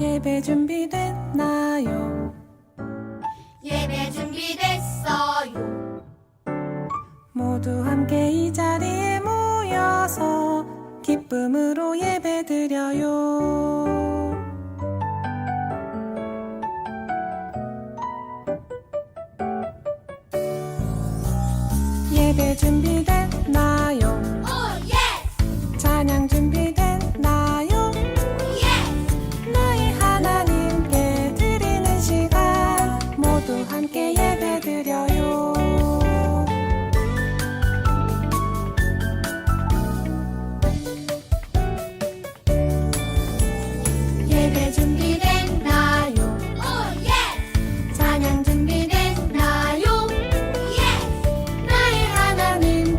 예배 준비됐나요? 예배 준비됐어요. 모두 함께 이 자리에 모여서 기쁨으로 예배드려요. 예배 준비됐나요? 오 예스! 찬양 준비됐나요? 예스! 나의 하나님께 드리는 시간 모두 함께 예배드려요. 예배 준비됐나요? 오 예스! 찬양 준비됐나요? 예스! 나의 하나님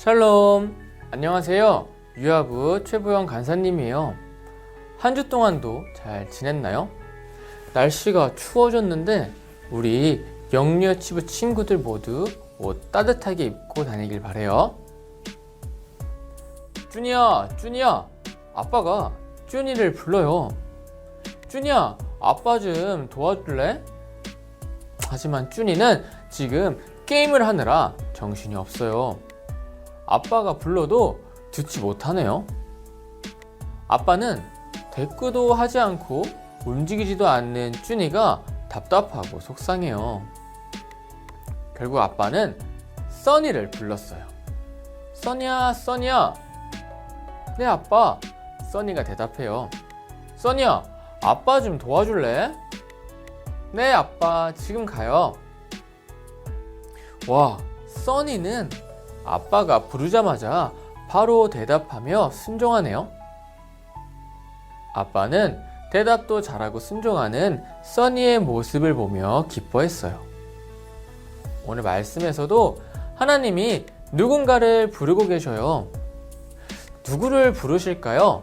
샬롬, 안녕하세요. 유아부 최부영 간사님이에요. 한 주 동안도 잘 지냈나요? 날씨가 추워졌는데 우리 영유아치부 친구들 모두 옷 따뜻하게 입고 다니길 바래요. 쭈니야, 아빠가 쭈니를 불러요. 쭈니야, 아빠 좀 도와줄래? 하지만 쭈니는 지금 게임을 하느라 정신이 없어요. 아빠가 불러도 듣지 못하네요. 아빠는 대꾸도 하지 않고 움직이지도 않는 쭈니가 답답하고 속상해요. 결국 아빠는 써니를 불렀어요. 써니야. 네, 아빠. 써니가 대답해요. 써니야, 아빠 좀 도와줄래? 네, 아빠. 지금 가요. 와, 써니는 아빠가 부르자마자 바로 대답하며 순종하네요. 아빠는 대답도 잘하고 순종하는 써니의 모습을 보며 기뻐했어요. 오늘 말씀에서도 하나님이 누군가를 부르고 계셔요. 누구를 부르실까요?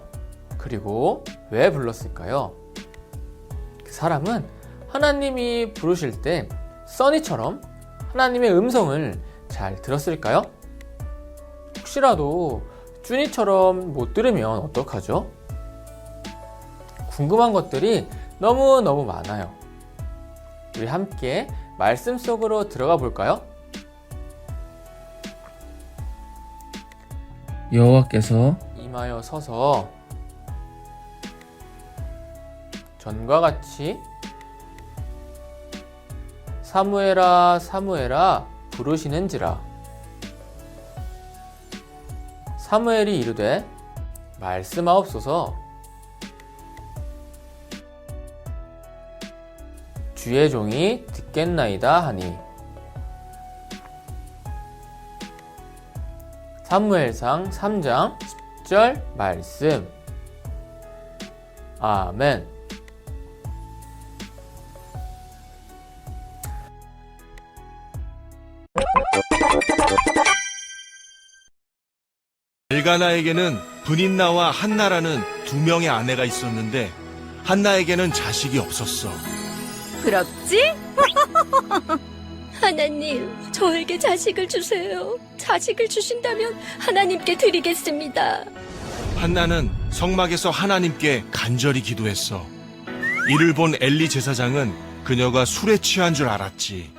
그리고 왜 불렀을까요? 그 사람은 하나님이 부르실 때 써니처럼 하나님의 음성을 잘 들었을까요? 혹시라도 쭈니처럼 못 들으면 어떡하죠? 궁금한 것들이 너무너무 많아요. 우리 함께 말씀 속으로 들어가 볼까요? 여호와께서 임하여 서서 전과 같이 사무엘아 부르시는지라. 사무엘이 이르되 말씀하옵소서. 주의 종이 듣겠나이다 하니. 사무엘상 3장 10절 말씀. 아멘. 엘가나에게는 브닌나와 한나라는 두 명의 아내가 있었는데 한나에게는 자식이 없었어. 부럽지? 하나님, 저에게 자식을 주세요. 자식을 주신다면 하나님께 드리겠습니다. 한나는 성막에서 하나님께 간절히 기도했어. 이를 본 엘리 제사장은 그녀가 술에 취한 줄 알았지.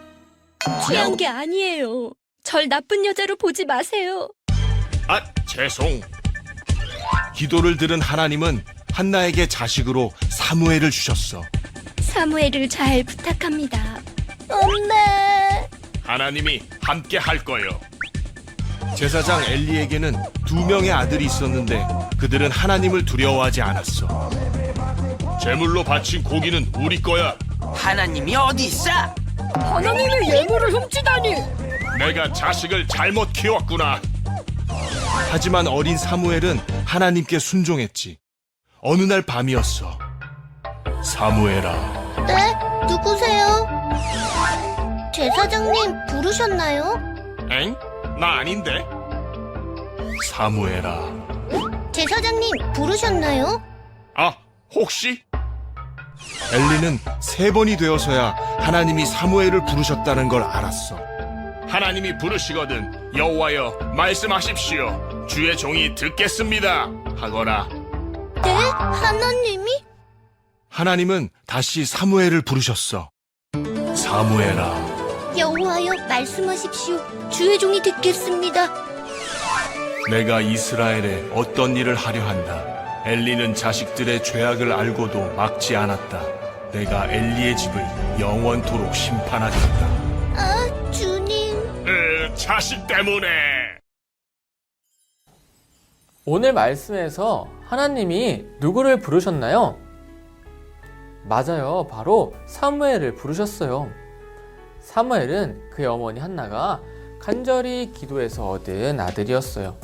취한 게 아니에요. 절 나쁜 여자로 보지 마세요. 아, 죄송. 기도를 들은 하나님은 한나에게 자식으로 사무엘을 주셨어. 사무엘을 잘 부탁합니다. 엄마! 하나님이 함께 할 거요. 제사장 엘리에게는 두 명의 아들이 있었는데 그들은 하나님을 두려워하지 않았어. 제물로 바친 고기는 우리 거야. 하나님이 어디 있어? 하나님의 예물을 훔치다니! 내가 자식을 잘못 키웠구나. 하지만 어린 사무엘은 하나님께 순종했지. 어느 날 밤이었어. 사무엘아. 네? 누구세요? 제사장님 부르셨나요? 엥? 나 아닌데? 사무엘아. 제사장님 부르셨나요? 아, 혹시? 엘리는 3번이 되어서야 하나님이 사무엘을 부르셨다는 걸 알았어. 하나님이 부르시거든 여호와여 말씀하십시오. 주의 종이 듣겠습니다 하거라. 네? 하나님이? 하나님은 다시 사무엘을 부르셨어. 사무엘아. 여호와여 말씀하십시오. 주의 종이 듣겠습니다. 내가 이스라엘에 어떤 일을 하려 한다. 엘리는 자식들의 죄악을 알고도 막지 않았다. 내가 엘리의 집을 영원토록 심판하겠다. 아, 주님. 자식 때문에. 오늘 말씀에서 하나님이 누구를 부르셨나요? 맞아요. 바로 사무엘을 부르셨어요. 사무엘은 그의 어머니 한나가 간절히 기도해서 얻은 아들이었어요.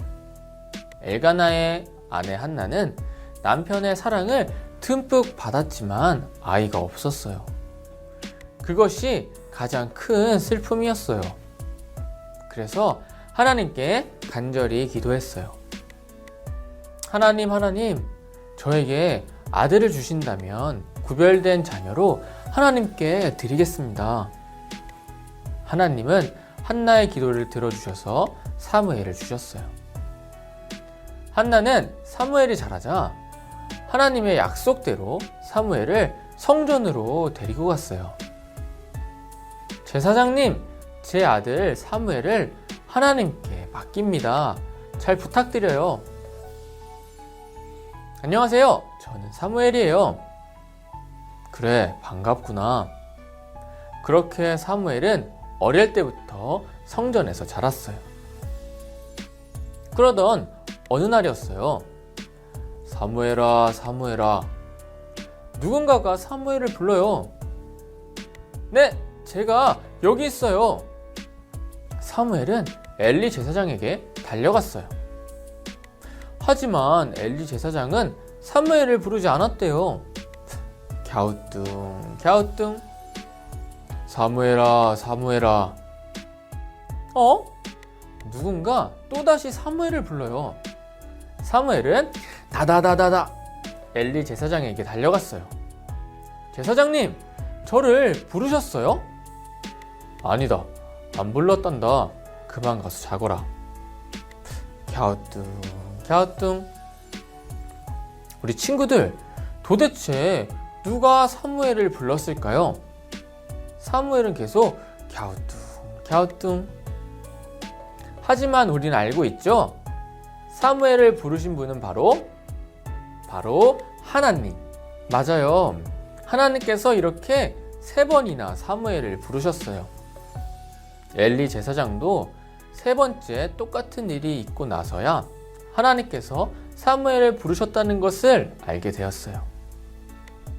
엘가나의 아내 한나는 남편의 사랑을 듬뿍 받았지만 아이가 없었어요. 그것이 가장 큰 슬픔이었어요. 그래서 하나님께 간절히 기도했어요. 하나님, 저에게 아들을 주신다면 구별된 자녀로 하나님께 드리겠습니다. 하나님은 한나의 기도를 들어주셔서 사무엘을 주셨어요. 한나는 사무엘이 자라자 하나님의 약속대로 사무엘을 성전으로 데리고 갔어요. 제사장님, 제 아들 사무엘을 하나님께 맡깁니다. 잘 부탁드려요. 안녕하세요. 저는 사무엘이에요. 그래, 반갑구나. 그렇게 사무엘은 어릴 때부터 성전에서 자랐어요. 그러던 어느 날이었어요. 사무엘아, 사무엘아. 누군가가 사무엘을 불러요. 네, 제가 여기 있어요. 사무엘은 엘리 제사장에게 달려갔어요. 하지만 엘리 제사장은 사무엘을 부르지 않았대요. 갸우뚱. 사무엘아, 사무엘아. 누군가 또다시 사무엘을 불러요. 사무엘은 다다다다다 엘리 제사장에게 달려갔어요. 제사장님, 저를 부르셨어요? 아니다, 안 불렀단다. 그만 가서 자거라. 갸우뚱. 우리 친구들, 도대체 누가 사무엘을 불렀을까요? 사무엘은 계속 갸우뚱. 하지만 우리는 알고 있죠? 사무엘을 부르신 분은 바로 하나님. 맞아요. 하나님께서 이렇게 3번이나 사무엘을 부르셨어요. 엘리 제사장도 3번째 똑같은 일이 있고 나서야 하나님께서 사무엘을 부르셨다는 것을 알게 되었어요.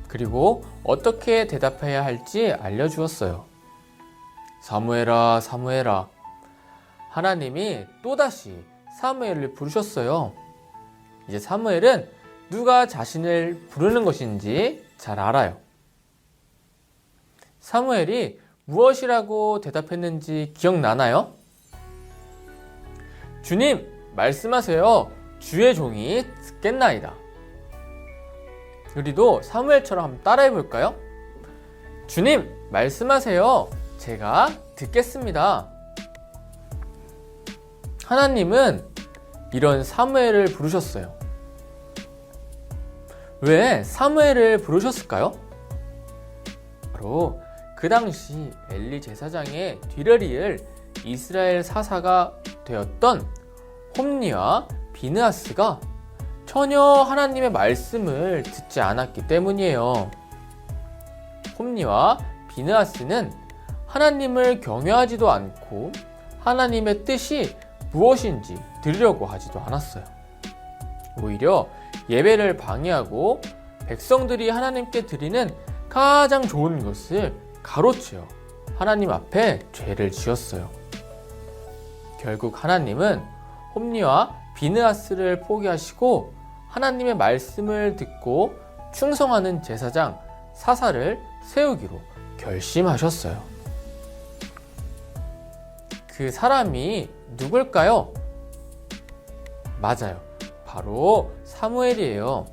그리고 어떻게 대답해야 할지 알려주었어요. 사무엘아, 사무엘아. 하나님이 또다시 사무엘을 부르셨어요. 이제 사무엘은 누가 자신을 부르는 것인지 잘 알아요. 사무엘이 무엇이라고 대답했는지 기억나나요? 주님, 말씀하세요. 주의 종이 듣겠나이다. 우리도 사무엘처럼 한번 따라해 볼까요? 주님, 말씀하세요. 제가 듣겠습니다. 하나님은 이런 사무엘을 부르셨어요. 왜 사무엘을 부르셨을까요? 바로 그 당시 엘리 제사장의 뒤를 이을 이스라엘 사사가 되었던 홈니와 비느하스가 전혀 하나님의 말씀을 듣지 않았기 때문이에요. 홈니와 비느하스는 하나님을 경외하지도 않고 하나님의 뜻이 무엇인지 들으려고 하지도 않았어요. 오히려 예배를 방해하고 백성들이 하나님께 드리는 가장 좋은 것을 가로채어 하나님 앞에 죄를 지었어요. 결국 하나님은 홈니와 비느하스를 포기하시고 하나님의 말씀을 듣고 충성하는 제사장 사사를 세우기로 결심하셨어요. 그 사람이 누굴까요? 맞아요. 바로 사무엘이에요.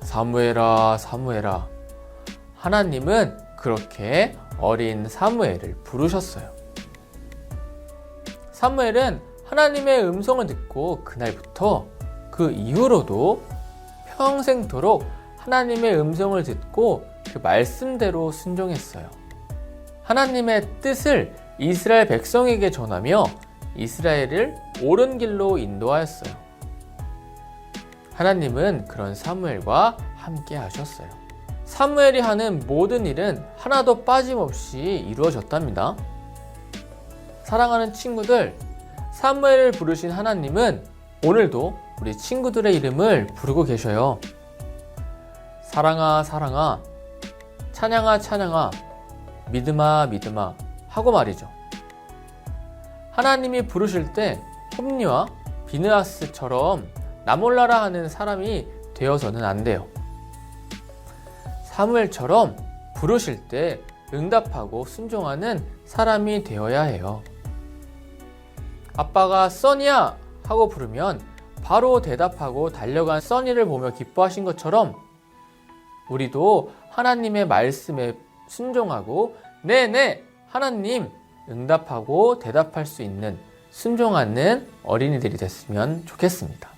사무엘아, 사무엘아. 하나님은 그렇게 어린 사무엘을 부르셨어요. 사무엘은 하나님의 음성을 듣고 그날부터 그 이후로도 평생토록 하나님의 음성을 듣고 그 말씀대로 순종했어요. 하나님의 뜻을 이스라엘 백성에게 전하며 이스라엘을 옳은 길로 인도하였어요. 하나님은 그런 사무엘과 함께 하셨어요. 사무엘이 하는 모든 일은 하나도 빠짐없이 이루어졌답니다. 사랑하는 친구들, 사무엘을 부르신 하나님은 오늘도 우리 친구들의 이름을 부르고 계셔요. 사랑아, 사랑아, 찬양아, 찬양아, 믿음아, 믿음아 하고 말이죠. 하나님이 부르실 때 홈니와 비느하스처럼 나 몰라라 하는 사람이 되어서는 안 돼요. 사무엘처럼 부르실 때 응답하고 순종하는 사람이 되어야 해요. 아빠가 써니야 하고 부르면 바로 대답하고 달려간 써니를 보며 기뻐하신 것처럼 우리도 하나님의 말씀에 순종하고 네네 하나님 응답하고 대답할 수 있는 순종하는 어린이들이 됐으면 좋겠습니다.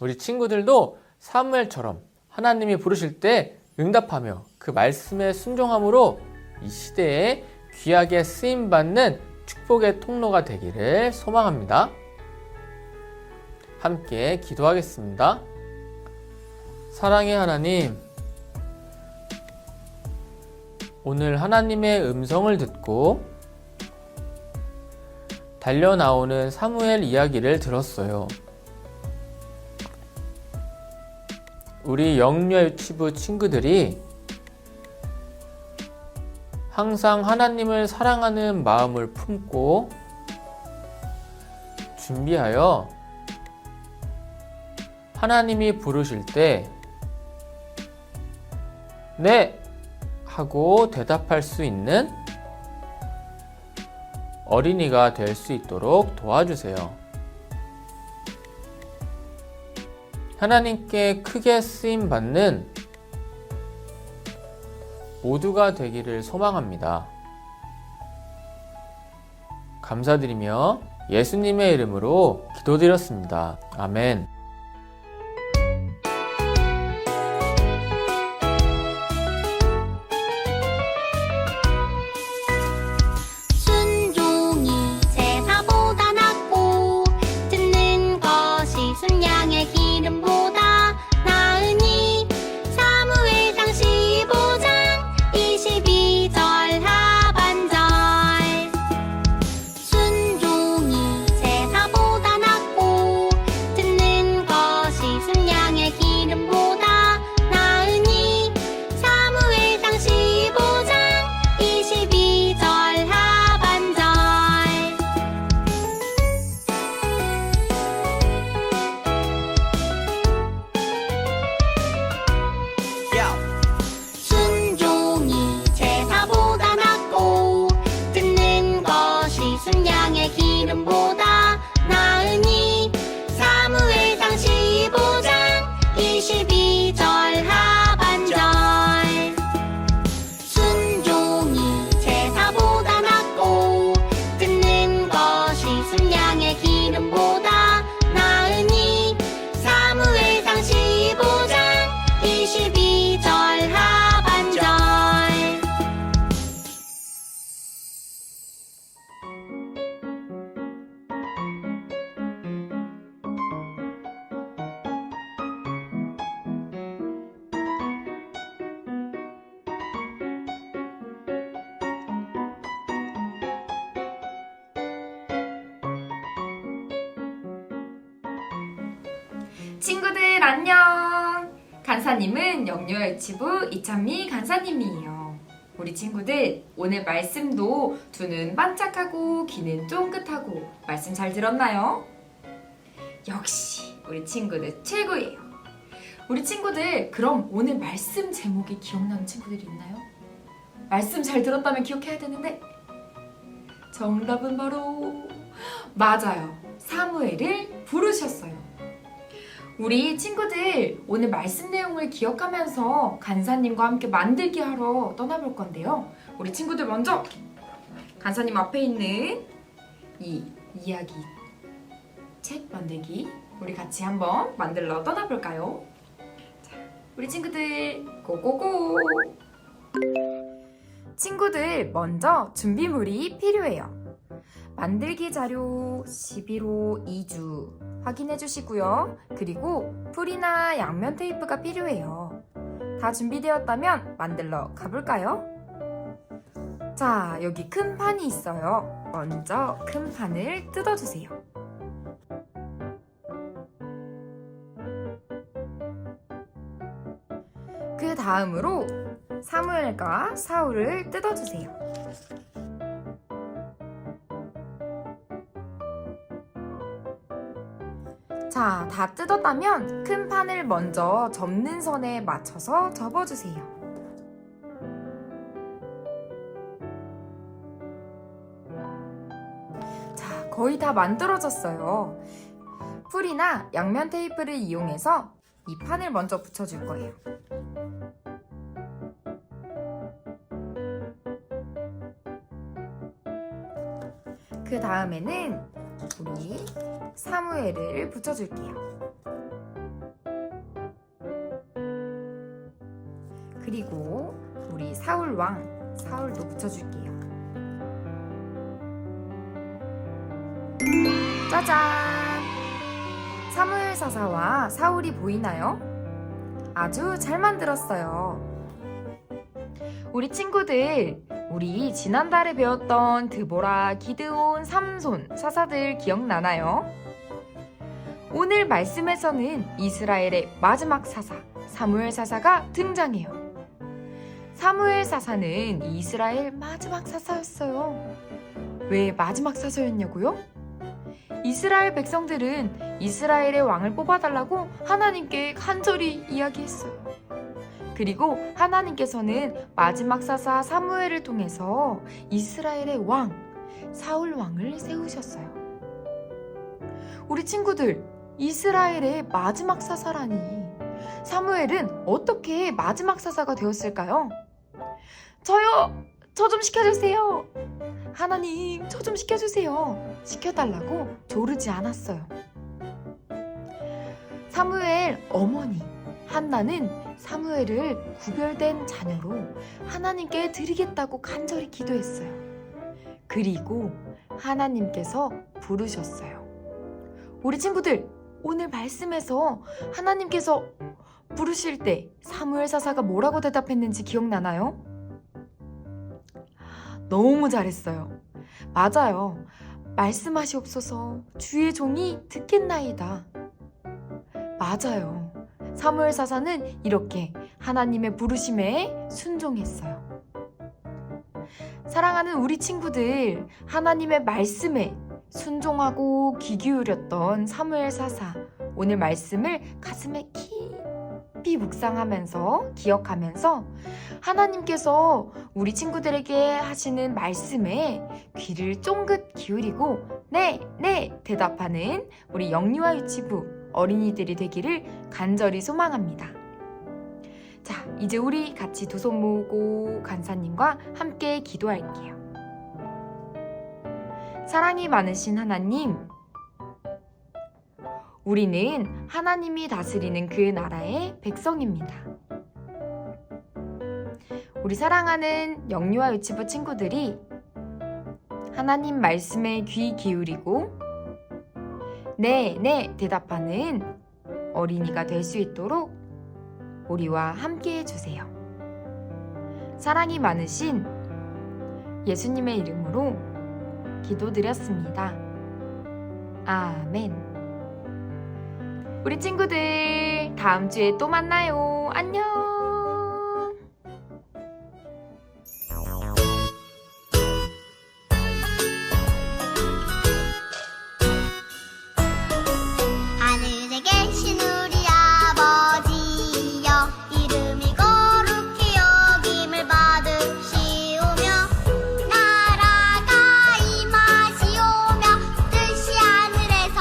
우리 친구들도 사무엘처럼 하나님이 부르실 때 응답하며 그 말씀에 순종함으로 이 시대에 귀하게 쓰임받는 축복의 통로가 되기를 소망합니다. 함께 기도하겠습니다. 사랑의 하나님, 오늘 하나님의 음성을 듣고 달려나오는 사무엘 이야기를 들었어요. 우리 영유아유치부 친구들이 항상 하나님을 사랑하는 마음을 품고 준비하여 하나님이 부르실 때 네! 하고 대답할 수 있는 어린이가 될 수 있도록 도와주세요. 하나님께 크게 쓰임받는 모두가 되기를 소망합니다. 감사드리며 예수님의 이름으로 기도드렸습니다. 아멘. 순종이 제사보다 낫고 듣는 것이 순양의 기름보다 나으니 사무엘상 15장 22절 하반절. 순종이 제사보다 낫고 듣는 것이 순양의 기름보다 나으니 사무엘상 15장 22절 하반절. 순종이 제사보다 낫고 듣는 것이 순양의 기름보다 나으니 사무엘상 15장 22절 하반절. 순종이 제사보다 낫고 듣는 것이 순양의 기름보다 나으니 사무엘상 15장 22절 하반절. 친구들 안녕! 간사님은 영유아유치부 이찬미 간사님이에요. 우리 친구들 오늘 말씀도 두 눈 반짝하고 귀는 쫑긋하고 말씀 잘 들었나요? 역시 우리 친구들 최고예요. 우리 친구들 그럼 오늘 말씀 제목이 기억나는 친구들이 있나요? 말씀 잘 들었다면 기억해야 되는데 정답은 바로 맞아요. 사무엘을 부르셨어요. 우리 친구들 오늘 말씀 내용을 기억하면서 간사님과 함께 만들기 하러 떠나볼 건데요. 우리 친구들 먼저 간사님 앞에 있는 이 이야기 책 만들기 우리 같이 한번 만들러 떠나볼까요? 자, 우리 친구들 고고고! 친구들 먼저 준비물이 필요해요. 만들기 자료 11호 2주 확인해 주시고요. 그리고 풀이나 양면 테이프가 필요해요. 다 준비되었다면 만들러 가볼까요? 자, 여기 큰 판이 있어요. 먼저 큰 판을 뜯어주세요. 그 다음으로 사무엘과 사울을 뜯어주세요. 자, 다 뜯었다면 큰 판을 먼저 접는 선에 맞춰서 접어주세요. 자, 거의 다 만들어졌어요. 풀이나 양면 테이프를 이용해서 이 판을 먼저 붙여줄 거예요. 그 다음에는 우리 사무엘을 붙여줄게요. 그리고 우리 사울도 붙여줄게요. 짜잔! 사무엘 사사와 사울이 보이나요? 아주 잘 만들었어요. 우리 친구들, 우리 지난달에 배웠던 드보라, 기드온, 삼손 사사들 기억나나요? 오늘 말씀에서는 이스라엘의 마지막 사사, 사무엘 사사가 등장해요. 사무엘 사사는 이스라엘 마지막 사사였어요. 왜 마지막 사사였냐고요? 이스라엘 백성들은 이스라엘의 왕을 뽑아달라고 하나님께 간절히 이야기했어요. 그리고 하나님께서는 마지막 사사 사무엘을 통해서 이스라엘의 왕, 사울 왕을 세우셨어요. 우리 친구들, 이스라엘의 마지막 사사라니, 사무엘은 어떻게 마지막 사사가 되었을까요? 저요! 저 좀 시켜주세요! 하나님, 저 좀 시켜주세요! 시켜달라고 조르지 않았어요. 사무엘 어머니 한나는 사무엘을 구별된 자녀로 하나님께 드리겠다고 간절히 기도했어요. 그리고 하나님께서 부르셨어요. 우리 친구들, 오늘 말씀에서 하나님께서 부르실 때 사무엘 사사가 뭐라고 대답했는지 기억나나요? 너무 잘했어요. 맞아요. 말씀하시옵소서 주의 종이 듣겠나이다. 맞아요. 사무엘 사사는 이렇게 하나님의 부르심에 순종했어요. 사랑하는 우리 친구들, 하나님의 말씀에 순종하고 귀 기울였던 사무엘 사사, 오늘 말씀을 가슴에 깊이 묵상하면서 기억하면서 하나님께서 우리 친구들에게 하시는 말씀에 귀를 쫑긋 기울이고 네, 네 대답하는 우리 영유아 유치부 어린이들이 되기를 간절히 소망합니다. 자, 이제 우리 같이 두 손 모으고 간사님과 함께 기도할게요. 사랑이 많으신 하나님, 우리는 하나님이 다스리는 그 나라의 백성입니다. 우리 사랑하는 영유아 유치부 친구들이 하나님 말씀에 귀 기울이고 네, 네 대답하는 어린이가 될 수 있도록 우리와 함께 해주세요. 사랑이 많으신 예수님의 이름으로 기도드렸습니다. 아멘. 우리 친구들, 다음 주에 또 만나요. 안녕. 하늘에 계신 우리 아버지여, 이름이 거룩히 여김을 받으시오며, 나라가 임하시오며, 뜻이 하늘에서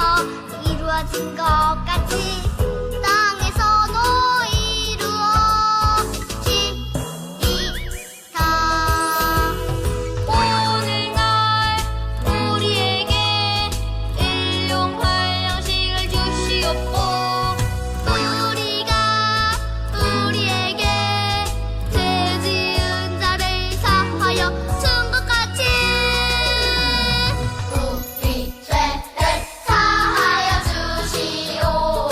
이루어진 것 같이 땅에서도 이루어지이다. 오늘날 우리에게 일용할 양식을 주시옵고, 우리가 우리에게 죄 지은 자를 사하여 준 것 같이 우리 죄를 사하여 주시옵소서.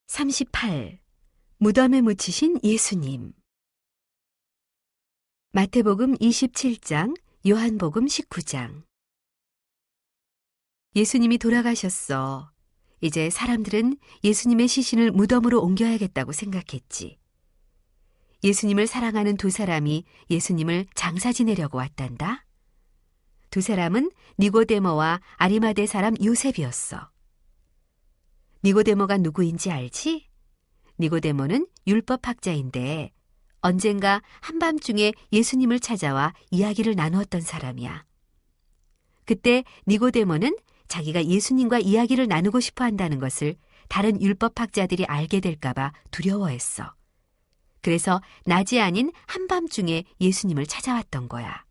(38) 무덤에 묻히신 예수님. 마태복음 27장, 요한복음 19장. 예수님이 돌아가셨어. 이제 사람들은 예수님의 시신을 무덤으로 옮겨야겠다고 생각했지. 예수님을 사랑하는 두 사람이 예수님을 장사 지내려고 왔단다. 두 사람은 니고데모와 아리마대 사람 요셉이었어. 니고데모가 누구인지 알지? 니고데모는 율법학자인데 언젠가 한밤중에 예수님을 찾아와 이야기를 나누었던 사람이야. 그때 니고데모는 자기가 예수님과 이야기를 나누고 싶어 한다는 것을 다른 율법학자들이 알게 될까봐 두려워했어. 그래서 낮이 아닌 한밤중에 예수님을 찾아왔던 거야.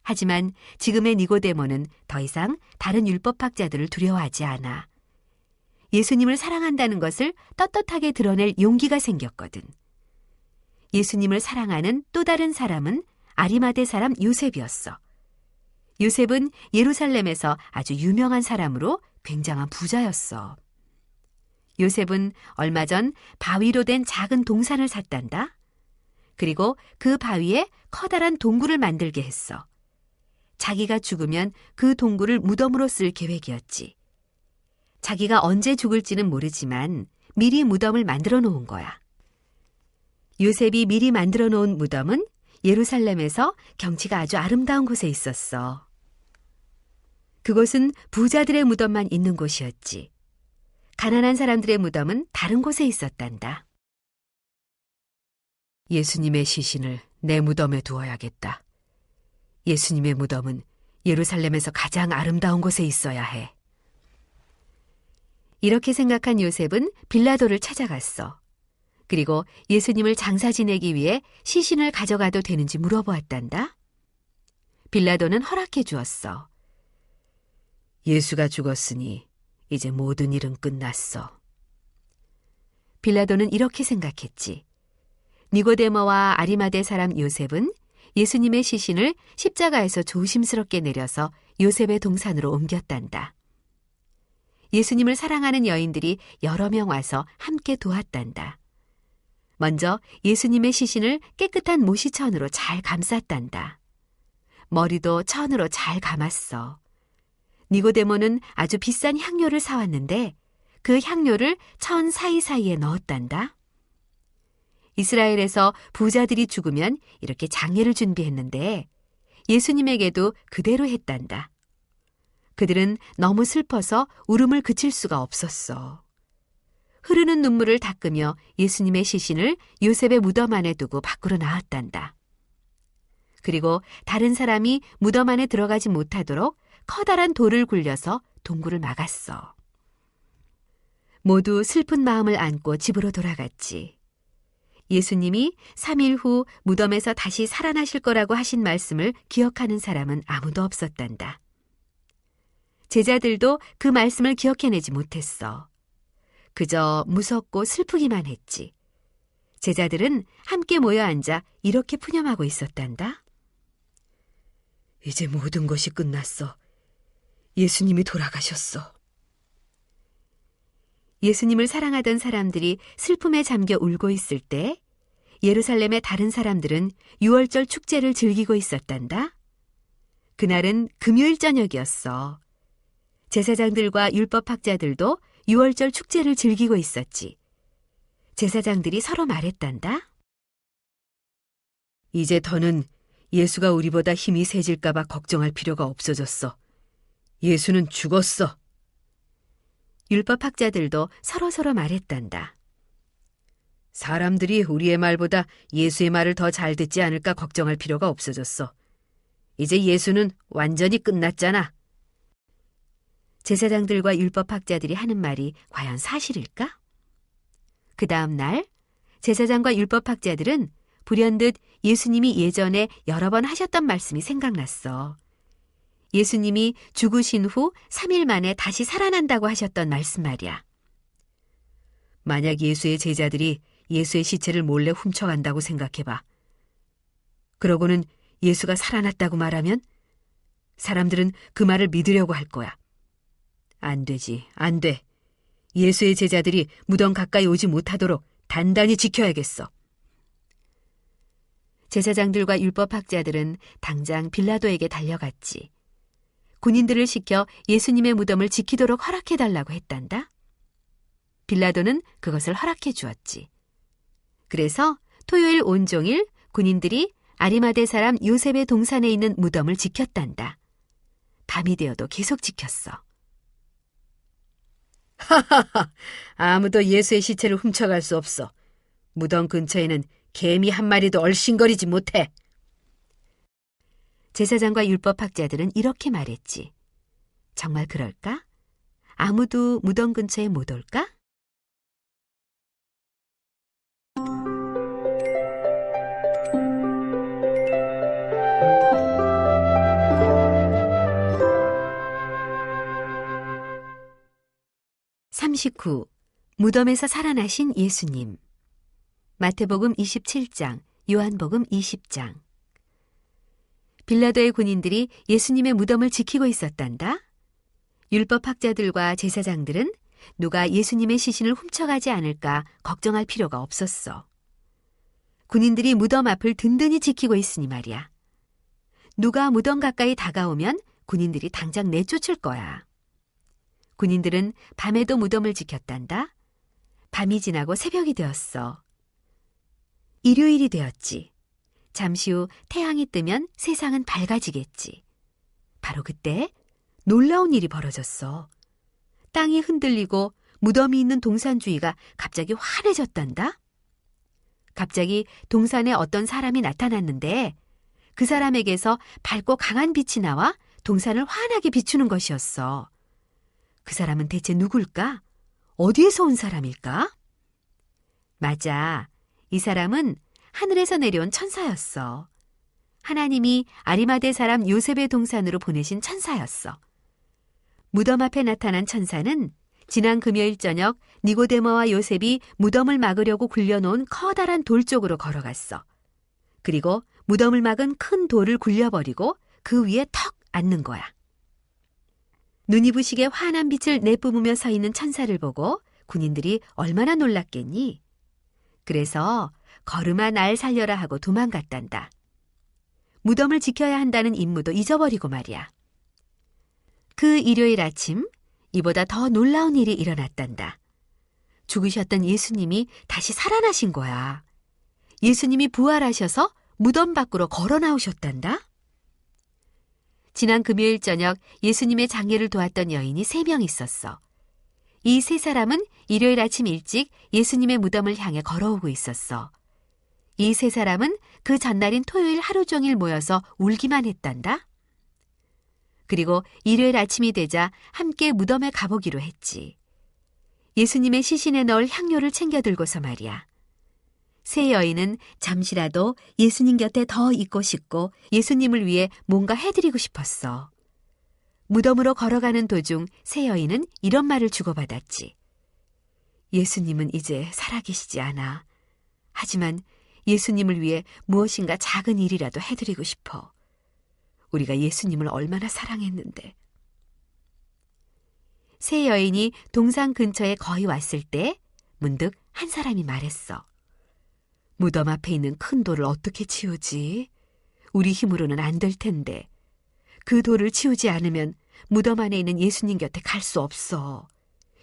하지만 지금의 니고데모는 더 이상 다른 율법학자들을 두려워하지 않아. 예수님을 사랑한다는 것을 떳떳하게 드러낼 용기가 생겼거든. 예수님을 사랑하는 또 다른 사람은 아리마대 사람 요셉이었어. 요셉은 예루살렘에서 아주 유명한 사람으로 굉장한 부자였어. 요셉은 얼마 전 바위로 된 작은 동산을 샀단다. 그리고 그 바위에 커다란 동굴을 만들게 했어. 자기가 죽으면 그 동굴을 무덤으로 쓸 계획이었지. 자기가 언제 죽을지는 모르지만 미리 무덤을 만들어 놓은 거야. 요셉이 미리 만들어 놓은 무덤은 예루살렘에서 경치가 아주 아름다운 곳에 있었어. 그곳은 부자들의 무덤만 있는 곳이었지. 가난한 사람들의 무덤은 다른 곳에 있었단다. 예수님의 시신을 내 무덤에 두어야겠다. 예수님의 무덤은 예루살렘에서 가장 아름다운 곳에 있어야 해. 이렇게 생각한 요셉은 빌라도를 찾아갔어. 그리고 예수님을 장사 지내기 위해 시신을 가져가도 되는지 물어보았단다. 빌라도는 허락해 주었어. 예수가 죽었으니 이제 모든 일은 끝났어. 빌라도는 이렇게 생각했지. 니고데모와 아리마대 사람 요셉은 예수님의 시신을 십자가에서 조심스럽게 내려서 요셉의 동산으로 옮겼단다. 예수님을 사랑하는 여인들이 여러 명 와서 함께 도왔단다. 먼저 예수님의 시신을 깨끗한 모시천으로 잘 감쌌단다. 머리도 천으로 잘 감았어. 니고데모는 아주 비싼 향료를 사왔는데 그 향료를 천 사이사이에 넣었단다. 이스라엘에서 부자들이 죽으면 이렇게 장례를 준비했는데 예수님에게도 그대로 했단다. 그들은 너무 슬퍼서 울음을 그칠 수가 없었어. 흐르는 눈물을 닦으며 예수님의 시신을 요셉의 무덤 안에 두고 밖으로 나왔단다. 그리고 다른 사람이 무덤 안에 들어가지 못하도록 커다란 돌을 굴려서 동굴을 막았어. 모두 슬픈 마음을 안고 집으로 돌아갔지. 예수님이 3일 후 무덤에서 다시 살아나실 거라고 하신 말씀을 기억하는 사람은 아무도 없었단다. 제자들도 그 말씀을 기억해내지 못했어. 그저 무섭고 슬프기만 했지. 제자들은 함께 모여 앉아 이렇게 푸념하고 있었단다. 이제 모든 것이 끝났어. 예수님이 돌아가셨어. 예수님을 사랑하던 사람들이 슬픔에 잠겨 울고 있을 때 예루살렘의 다른 사람들은 유월절 축제를 즐기고 있었단다. 그날은 금요일 저녁이었어. 제사장들과 율법학자들도 유월절 축제를 즐기고 있었지. 제사장들이 서로 말했단다. 이제 더는 예수가 우리보다 힘이 세질까 봐 걱정할 필요가 없어졌어. 예수는 죽었어. 율법학자들도 서로서로 말했단다. 사람들이 우리의 말보다 예수의 말을 더 잘 듣지 않을까 걱정할 필요가 없어졌어. 이제 예수는 완전히 끝났잖아. 제사장들과 율법학자들이 하는 말이 과연 사실일까? 그 다음 날 제사장과 율법학자들은 불현듯 예수님이 예전에 여러 번 하셨던 말씀이 생각났어. 예수님이 죽으신 후 3일 만에 다시 살아난다고 하셨던 말씀 말이야. 만약 예수의 제자들이 예수의 시체를 몰래 훔쳐간다고 생각해봐. 그러고는 예수가 살아났다고 말하면 사람들은 그 말을 믿으려고 할 거야. 안 되지, 안 돼. 예수의 제자들이 무덤 가까이 오지 못하도록 단단히 지켜야겠어. 제사장들과 율법학자들은 당장 빌라도에게 달려갔지. 군인들을 시켜 예수님의 무덤을 지키도록 허락해달라고 했단다. 빌라도는 그것을 허락해 주었지. 그래서 토요일 온종일 군인들이 아리마대 사람 요셉의 동산에 있는 무덤을 지켰단다. 밤이 되어도 계속 지켰어. 하하하, 아무도 예수의 시체를 훔쳐갈 수 없어. 무덤 근처에는 개미 한 마리도 얼씬거리지 못해. 제사장과 율법학자들은 이렇게 말했지. 정말 그럴까? 아무도 무덤 근처에 못 올까? (39) 무덤에서 살아나신 예수님. 마태복음 27장, 요한복음 20장. 빌라도의 군인들이 예수님의 무덤을 지키고 있었단다. 율법학자들과 제사장들은 누가 예수님의 시신을 훔쳐가지 않을까 걱정할 필요가 없었어. 군인들이 무덤 앞을 든든히 지키고 있으니 말이야. 누가 무덤 가까이 다가오면 군인들이 당장 내쫓을 거야. 군인들은 밤에도 무덤을 지켰단다. 밤이 지나고 새벽이 되었어. 일요일이 되었지. 잠시 후 태양이 뜨면 세상은 밝아지겠지. 바로 그때 놀라운 일이 벌어졌어. 땅이 흔들리고 무덤이 있는 동산 주위가 갑자기 환해졌단다. 갑자기 동산에 어떤 사람이 나타났는데 그 사람에게서 밝고 강한 빛이 나와 동산을 환하게 비추는 것이었어. 그 사람은 대체 누굴까? 어디에서 온 사람일까? 맞아. 이 사람은 하늘에서 내려온 천사였어. 하나님이 아리마대 사람 요셉의 동산으로 보내신 천사였어. 무덤 앞에 나타난 천사는 지난 금요일 저녁 니고데모와 요셉이 무덤을 막으려고 굴려놓은 커다란 돌 쪽으로 걸어갔어. 그리고 무덤을 막은 큰 돌을 굴려버리고 그 위에 턱 앉는 거야. 눈이 부시게 환한 빛을 내뿜으며 서 있는 천사를 보고 군인들이 얼마나 놀랐겠니? 그래서 걸음아 날 살려라 하고 도망갔단다. 무덤을 지켜야 한다는 임무도 잊어버리고 말이야. 그 일요일 아침 이보다 더 놀라운 일이 일어났단다. 죽으셨던 예수님이 다시 살아나신 거야. 예수님이 부활하셔서 무덤 밖으로 걸어 나오셨단다. 지난 금요일 저녁 예수님의 장례를 도왔던 여인이 3명 있었어. 이 3사람은 일요일 아침 일찍 예수님의 무덤을 향해 걸어오고 있었어. 이 3사람은 그 전날인 토요일 하루 종일 모여서 울기만 했단다. 그리고 일요일 아침이 되자 함께 무덤에 가보기로 했지. 예수님의 시신에 넣을 향료를 챙겨 들고서 말이야. 3 여인은 잠시라도 예수님 곁에 더 있고 싶고 예수님을 위해 뭔가 해드리고 싶었어. 무덤으로 걸어가는 도중 3 여인은 이런 말을 주고받았지. 예수님은 이제 살아계시지 않아. 하지만 예수님을 위해 무엇인가 작은 일이라도 해드리고 싶어. 우리가 예수님을 얼마나 사랑했는데. 3 여인이 동산 근처에 거의 왔을 때 문득 한 사람이 말했어. 무덤 앞에 있는 큰 돌을 어떻게 치우지? 우리 힘으로는 안 될 텐데. 그 돌을 치우지 않으면 무덤 안에 있는 예수님 곁에 갈 수 없어.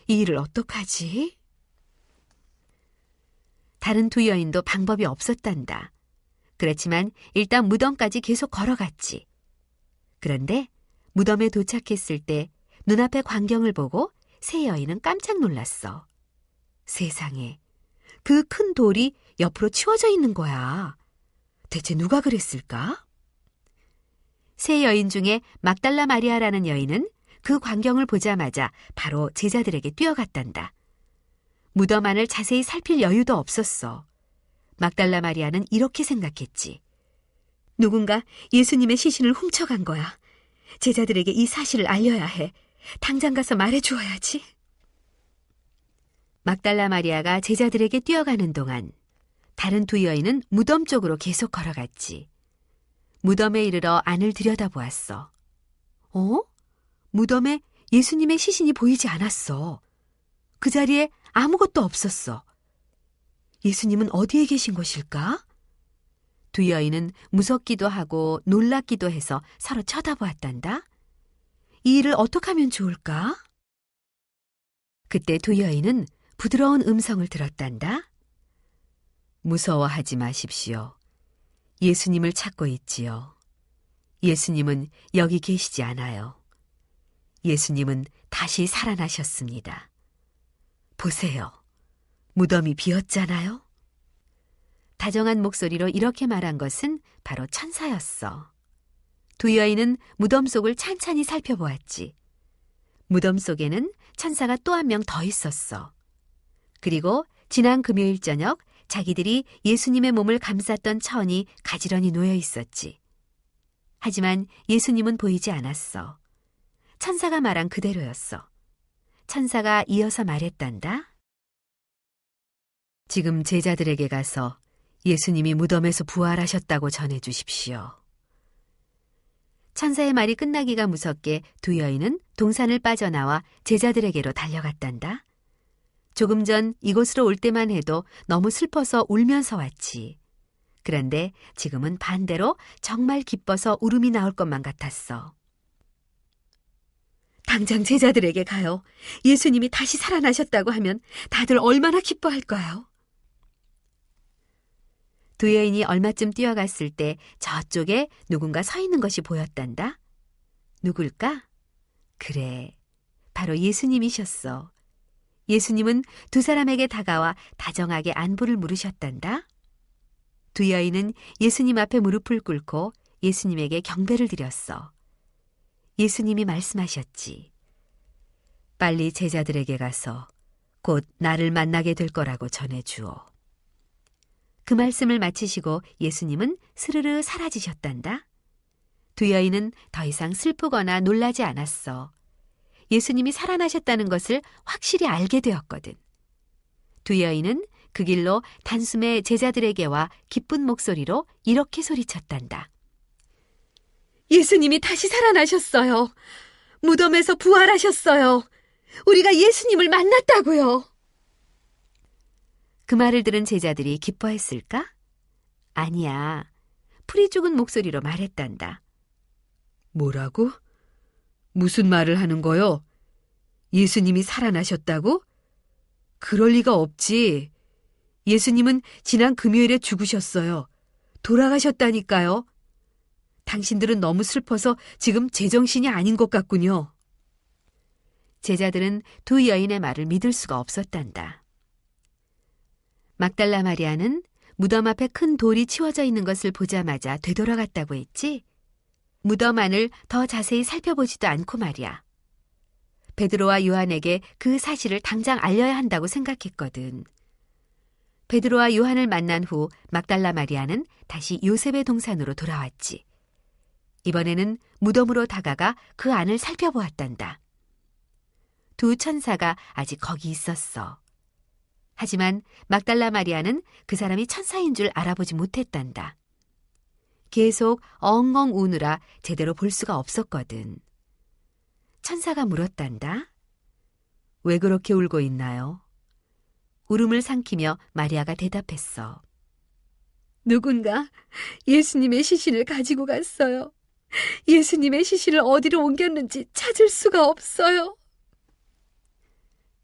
이 일을 어떡하지? 다른 2 여인도 방법이 없었단다. 그렇지만 일단 무덤까지 계속 걸어갔지. 그런데 무덤에 도착했을 때 눈앞의 광경을 보고 3 여인은 깜짝 놀랐어. 세상에, 그 큰 돌이 옆으로 치워져 있는 거야. 대체 누가 그랬을까? 3 여인 중에 막달라 마리아라는 여인은 그 광경을 보자마자 바로 제자들에게 뛰어갔단다. 무덤 안을 자세히 살필 여유도 없었어. 막달라 마리아는 이렇게 생각했지. 누군가 예수님의 시신을 훔쳐간 거야. 제자들에게 이 사실을 알려야 해. 당장 가서 말해주어야지. 막달라 마리아가 제자들에게 뛰어가는 동안 다른 두 여인은 무덤 쪽으로 계속 걸어갔지. 무덤에 이르러 안을 들여다보았어. 무덤에 예수님의 시신이 보이지 않았어. 그 자리에 아무것도 없었어. 예수님은 어디에 계신 것일까? 두 여인은 무섭기도 하고 놀랍기도 해서 서로 쳐다보았단다. 이 일을 어떻게 하면 좋을까? 그때 두 여인은 부드러운 음성을 들었단다. 무서워하지 마십시오. 예수님을 찾고 있지요. 예수님은 여기 계시지 않아요. 예수님은 다시 살아나셨습니다. 보세요. 무덤이 비었잖아요. 다정한 목소리로 이렇게 말한 것은 바로 천사였어. 두 여인은 무덤 속을 찬찬히 살펴보았지. 무덤 속에는 천사가 또 한 명 더 있었어. 그리고 지난 금요일 저녁 자기들이 예수님의 몸을 감쌌던 천이 가지런히 놓여 있었지. 하지만 예수님은 보이지 않았어. 천사가 말한 그대로였어. 천사가 이어서 말했단다. 지금 제자들에게 가서 예수님이 무덤에서 부활하셨다고 전해 주십시오. 천사의 말이 끝나기가 무섭게 두 여인은 동산을 빠져나와 제자들에게로 달려갔단다. 조금 전 이곳으로 올 때만 해도 너무 슬퍼서 울면서 왔지. 그런데 지금은 반대로 정말 기뻐서 울음이 나올 것만 같았어. 당장 제자들에게 가요. 예수님이 다시 살아나셨다고 하면 다들 얼마나 기뻐할까요? 두 여인이 얼마쯤 뛰어갔을 때 저쪽에 누군가 서 있는 것이 보였단다. 누굴까? 그래, 바로 예수님이셨어. 예수님은 두 사람에게 다가와 다정하게 안부를 물으셨단다. 두 여인은 예수님 앞에 무릎을 꿇고 예수님에게 경배를 드렸어. 예수님이 말씀하셨지. 빨리 제자들에게 가서 곧 나를 만나게 될 거라고 전해주오. 그 말씀을 마치시고 예수님은 스르르 사라지셨단다. 두 여인은 더 이상 슬프거나 놀라지 않았어. 예수님이 살아나셨다는 것을 확실히 알게 되었거든. 두 여인은 그 길로 단숨에 제자들에게와 기쁜 목소리로 이렇게 소리쳤단다. 예수님이 다시 살아나셨어요. 무덤에서 부활하셨어요. 우리가 예수님을 만났다고요. 그 말을 들은 제자들이 기뻐했을까? 아니야. 풀이 죽은 목소리로 말했단다. 뭐라고? 무슨 말을 하는 거요? 예수님이 살아나셨다고? 그럴 리가 없지. 예수님은 지난 금요일에 죽으셨어요. 돌아가셨다니까요. 당신들은 너무 슬퍼서 지금 제정신이 아닌 것 같군요. 제자들은 두 여인의 말을 믿을 수가 없었단다. 막달라 마리아는 무덤 앞에 큰 돌이 치워져 있는 것을 보자마자 되돌아갔다고 했지. 무덤 안을 더 자세히 살펴보지도 않고 말이야. 베드로와 요한에게 그 사실을 당장 알려야 한다고 생각했거든. 베드로와 요한을 만난 후 막달라 마리아는 다시 요셉의 동산으로 돌아왔지. 이번에는 무덤으로 다가가 그 안을 살펴보았단다. 두 천사가 아직 거기 있었어. 하지만 막달라 마리아는 그 사람이 천사인 줄 알아보지 못했단다. 계속 엉엉 우느라 제대로 볼 수가 없었거든. 천사가 물었단다. 왜 그렇게 울고 있나요? 울음을 삼키며 마리아가 대답했어. 누군가 예수님의 시신을 가지고 갔어요. 예수님의 시신을 어디로 옮겼는지 찾을 수가 없어요.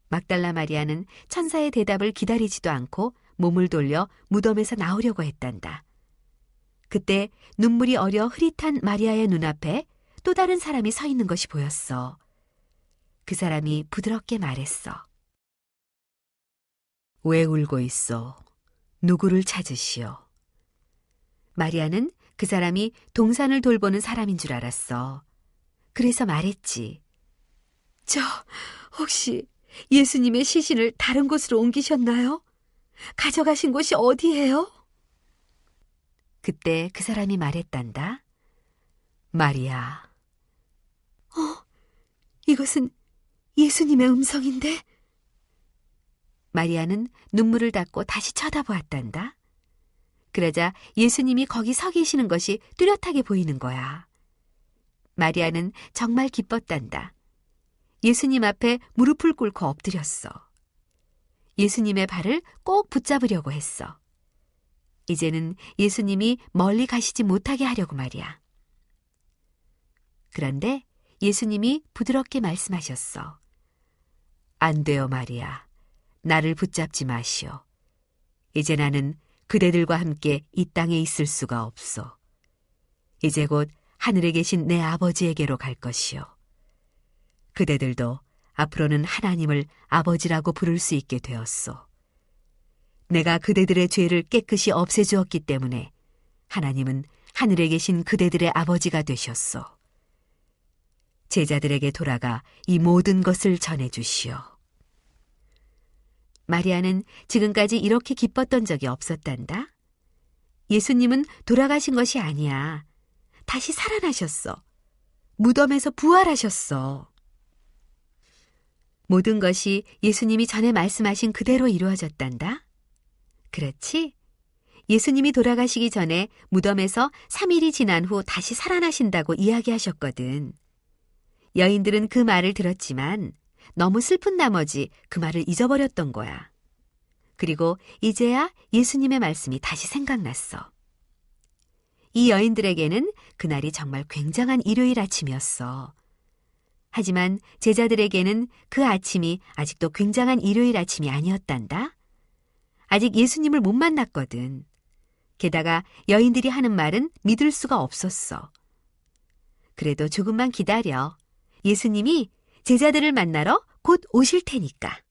막달라 마리아는 천사의 대답을 기다리지도 않고 몸을 돌려 무덤에서 나오려고 했단다. 그때 눈물이 어려 흐릿한 마리아의 눈앞에 또 다른 사람이 서 있는 것이 보였어. 그 사람이 부드럽게 말했어. 왜 울고 있어? 누구를 찾으시오? 마리아는 그 사람이 동산을 돌보는 사람인 줄 알았어. 그래서 말했지. 저 혹시 예수님의 시신을 다른 곳으로 옮기셨나요? 가져가신 곳이 어디예요? 그때 그 사람이 말했단다. 마리아. 이것은 예수님의 음성인데? 마리아는 눈물을 닦고 다시 쳐다보았단다. 그러자 예수님이 거기 서 계시는 것이 뚜렷하게 보이는 거야. 마리아는 정말 기뻤단다. 예수님 앞에 무릎을 꿇고 엎드렸어. 예수님의 발을 꼭 붙잡으려고 했어. 이제는 예수님이 멀리 가시지 못하게 하려고 말이야. 그런데 예수님이 부드럽게 말씀하셨어. 안 돼요, 마리아. 나를 붙잡지 마시오. 이제 나는 그대들과 함께 이 땅에 있을 수가 없어. 이제 곧 하늘에 계신 내 아버지에게로 갈 것이요. 그대들도 앞으로는 하나님을 아버지라고 부를 수 있게 되었소. 내가 그대들의 죄를 깨끗이 없애주었기 때문에 하나님은 하늘에 계신 그대들의 아버지가 되셨소. 제자들에게 돌아가 이 모든 것을 전해주시오. 마리아는 지금까지 이렇게 기뻤던 적이 없었단다. 예수님은 돌아가신 것이 아니야. 다시 살아나셨어. 무덤에서 부활하셨어. 모든 것이 예수님이 전에 말씀하신 그대로 이루어졌단다. 그렇지? 예수님이 돌아가시기 전에 무덤에서 3일이 지난 후 다시 살아나신다고 이야기하셨거든. 여인들은 그 말을 들었지만 너무 슬픈 나머지 그 말을 잊어버렸던 거야. 그리고 이제야 예수님의 말씀이 다시 생각났어. 이 여인들에게는 그날이 정말 굉장한 일요일 아침이었어. 하지만 제자들에게는 그 아침이 아직도 굉장한 일요일 아침이 아니었단다. 아직 예수님을 못 만났거든. 게다가 여인들이 하는 말은 믿을 수가 없었어. 그래도 조금만 기다려. 예수님이 제자들을 만나러 곧 오실 테니까.